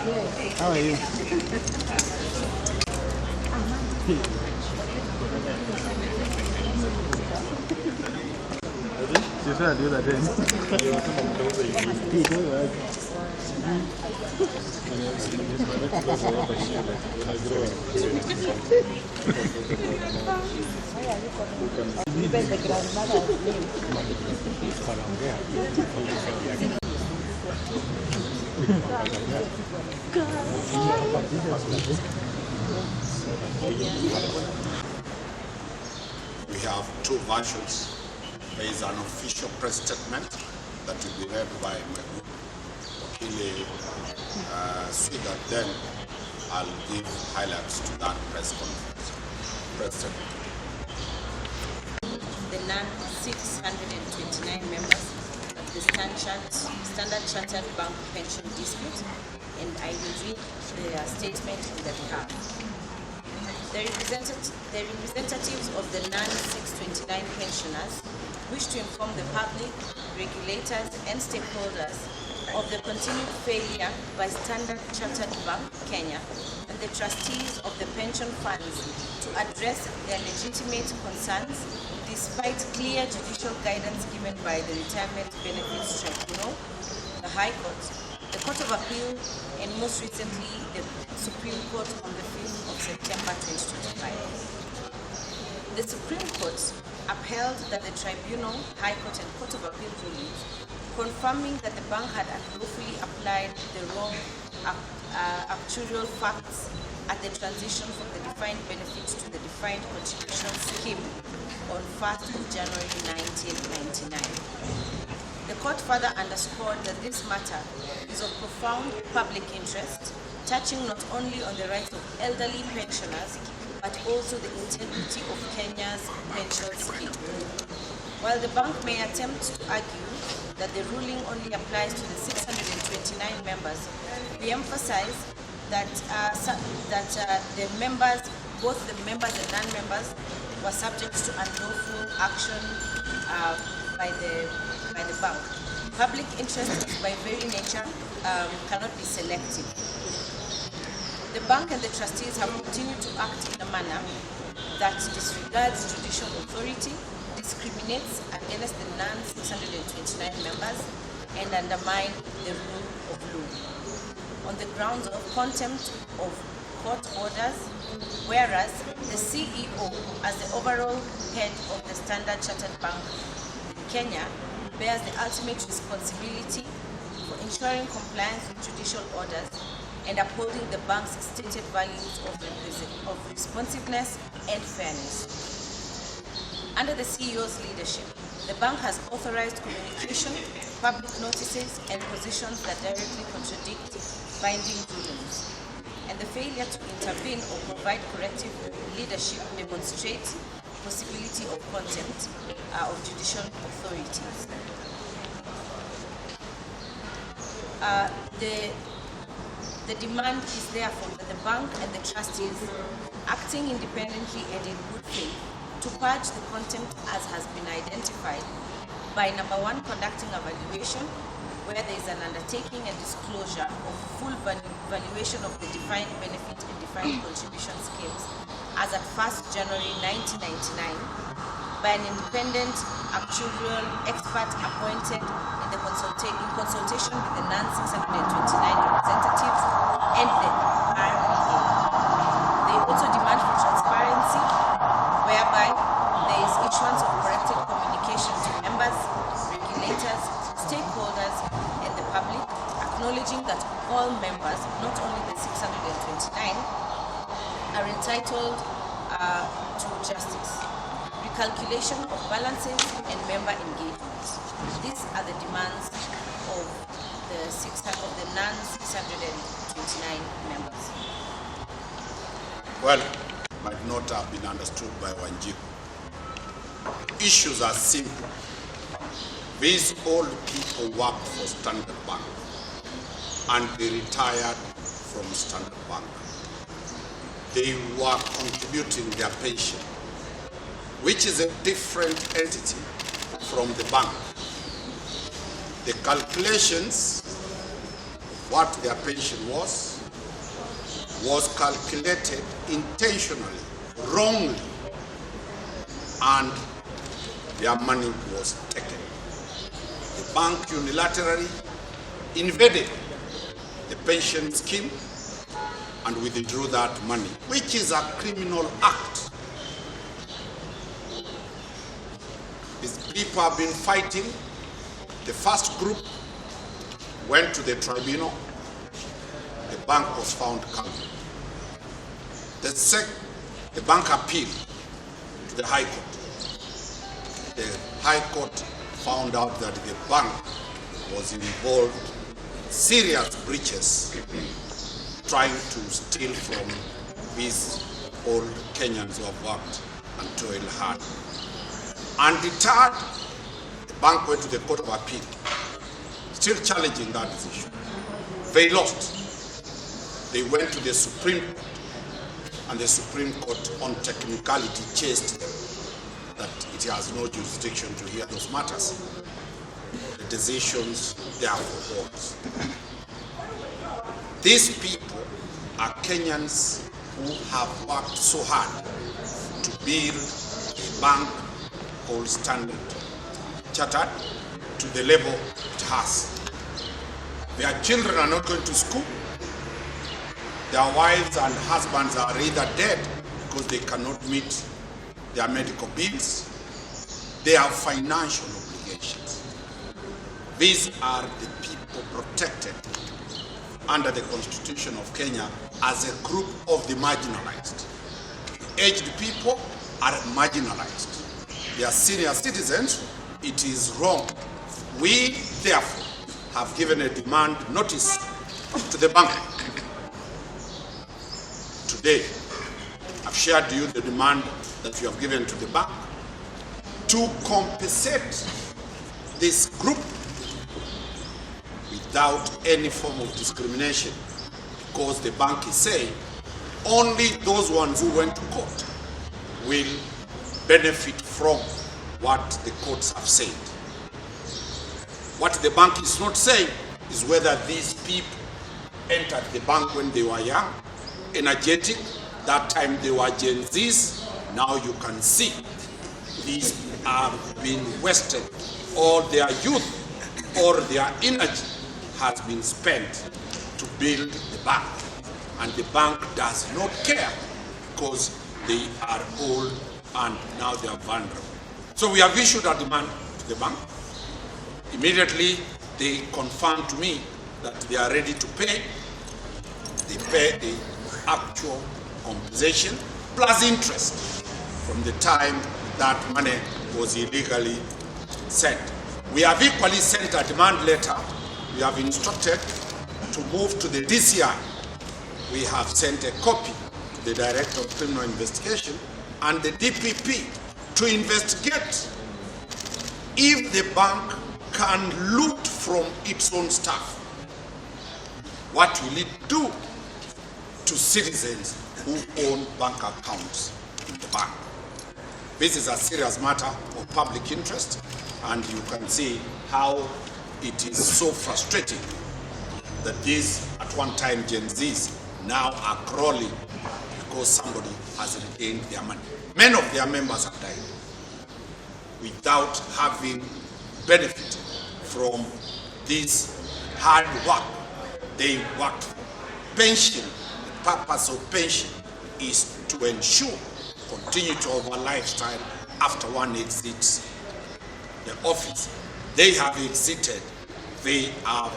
How are you? She's trying to do that then. We have two versions. There is an official press statement that will be read by my group, Sweden. Then I'll give highlights to that press conference. Press statement. The non-629 members of the Standard Chartered Bank Pension Dispute, and I will read the statement on their behalf. The representatives of the non-629 pensioners wish to inform the public, regulators, and stakeholders of the continued failure by Standard Chartered Bank Kenya and the trustees of the pension funds to address their legitimate concerns despite clear judicial guidance given by the Retirement Benefits Tribunal, the High Court, the Court of Appeal, and most recently the Supreme Court on the 5th of September 2025. The Supreme Court upheld that the Tribunal, High Court, and Court of Appeal rulings, confirming that the bank had unlawfully applied the wrong actuarial facts at the transition from the defined benefit to the defined contribution scheme on 1st of January 1999. The court further underscored that this matter is of profound public interest, touching not only on the rights of elderly pensioners, but also the integrity of Kenya's pension scheme. While the bank may attempt to argue that the ruling only applies to the 629 members, we emphasize that the members, both the members and non-members, were subject to unlawful action by the bank. Public interest, by very nature, cannot be selective. The bank and the trustees have continued to act in a manner that disregards judicial authority, discriminates against the non-629 members, and undermine the rule of law on the grounds of contempt of court orders, whereas the CEO, as the overall head of the Standard Chartered Bank in Kenya, bears the ultimate responsibility for ensuring compliance with judicial orders and upholding the bank's stated values of responsiveness and fairness. Under the CEO's leadership, the bank has authorized communication, public notices, and positions that directly contradict binding rulings. And the failure to intervene or provide corrective leadership demonstrates possibility of contempt of judicial authorities. The demand is therefore that the bank and the trustees, acting independently and in good faith, to purge the contempt as has been identified by number one, conducting a valuation where there is an undertaking and disclosure of full valuation of the defined benefit and defined contribution schemes as at 1st January 1999 by an independent actuarial expert appointed in consultation with the non-629 representatives and the RBA. They also demand for transparency, whereby there is issuance of corrected communication to members, regulators, stakeholders, and the public, acknowledging that all members, not only the 629, are entitled to justice, recalculation of balances, and member engagement. These are the demands of the non-629 members. Well, might not have been understood by Wanjiku. Issues are simple. These old people worked for Standard Bank and they retired from Standard Bank. They were contributing their pension, which is a different entity from the bank. The calculations, what their pension was, was calculated intentionally, wrongly, and their money was taken. The bank unilaterally invaded the pension scheme and withdrew that money, which is a criminal act. These people have been fighting. The first group went to the tribunal. The bank was found culpable. The bank appealed to the High Court. The High Court found out that the bank was involved in serious breaches, trying to steal from these old Kenyans who have worked and toiled hard. Undeterred, the bank went to the Court of Appeal, still challenging that decision. They lost. They went to the Supreme Court, and the Supreme Court, on technicality, chased them that it has no jurisdiction to hear those matters. The decisions, therefore, holds. These people are Kenyans who have worked so hard to build a bank called Standard Chartered to the level it has. Their children are not going to school. Their wives and husbands are either dead because they cannot meet their medical bills. They have financial obligations. These are the people protected under the Constitution of Kenya as a group of the marginalized. Aged people are marginalized. They are senior citizens. It is wrong. We, therefore, have given a demand notice to the bank. Today, I've shared you the demand that we have given to the bank to compensate this group without any form of discrimination, because the bank is saying only those ones who went to court will benefit from what the courts have said. What the bank is not saying is whether these people entered the bank when they were young, energetic, that time they were Gen Zs. Now you can see these are being wasted. All their youth or their energy has been spent to build the bank. And the bank does not care because they are old and now they are vulnerable. So we have issued a demand to the bank. Immediately they confirmed to me that they are ready to pay. They pay the actual compensation plus interest from the time that money was illegally sent. We have equally sent a demand letter. We have instructed to move to the DCI. We have sent a copy to the Director of Criminal Investigation and the DPP to investigate if the bank can loot from its own staff. What will it do to citizens who own bank accounts in the bank? This is a serious matter of public interest, and you can see how it is so frustrating that these, at one time Gen Zs, now are crawling because somebody has retained their money. Many of their members have died without having benefited from this hard work they worked for. Pension, the purpose of pension is to ensure continuity of a lifestyle after one exits the office. They have exited. They are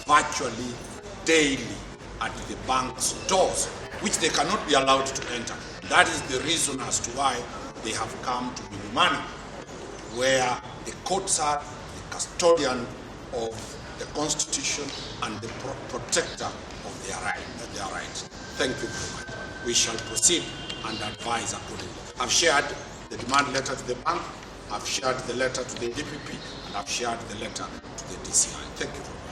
virtually daily at the bank's doors, which they cannot be allowed to enter. That is the reason as to why they have come to Milimani, where the courts are the custodian of the Constitution and the protector of their rights. Thank you very much. We shall proceed and advise accordingly. I've shared the demand letter to the bank, I've shared the letter to the DPP, and I've shared the letter to the DCI. Thank you very much.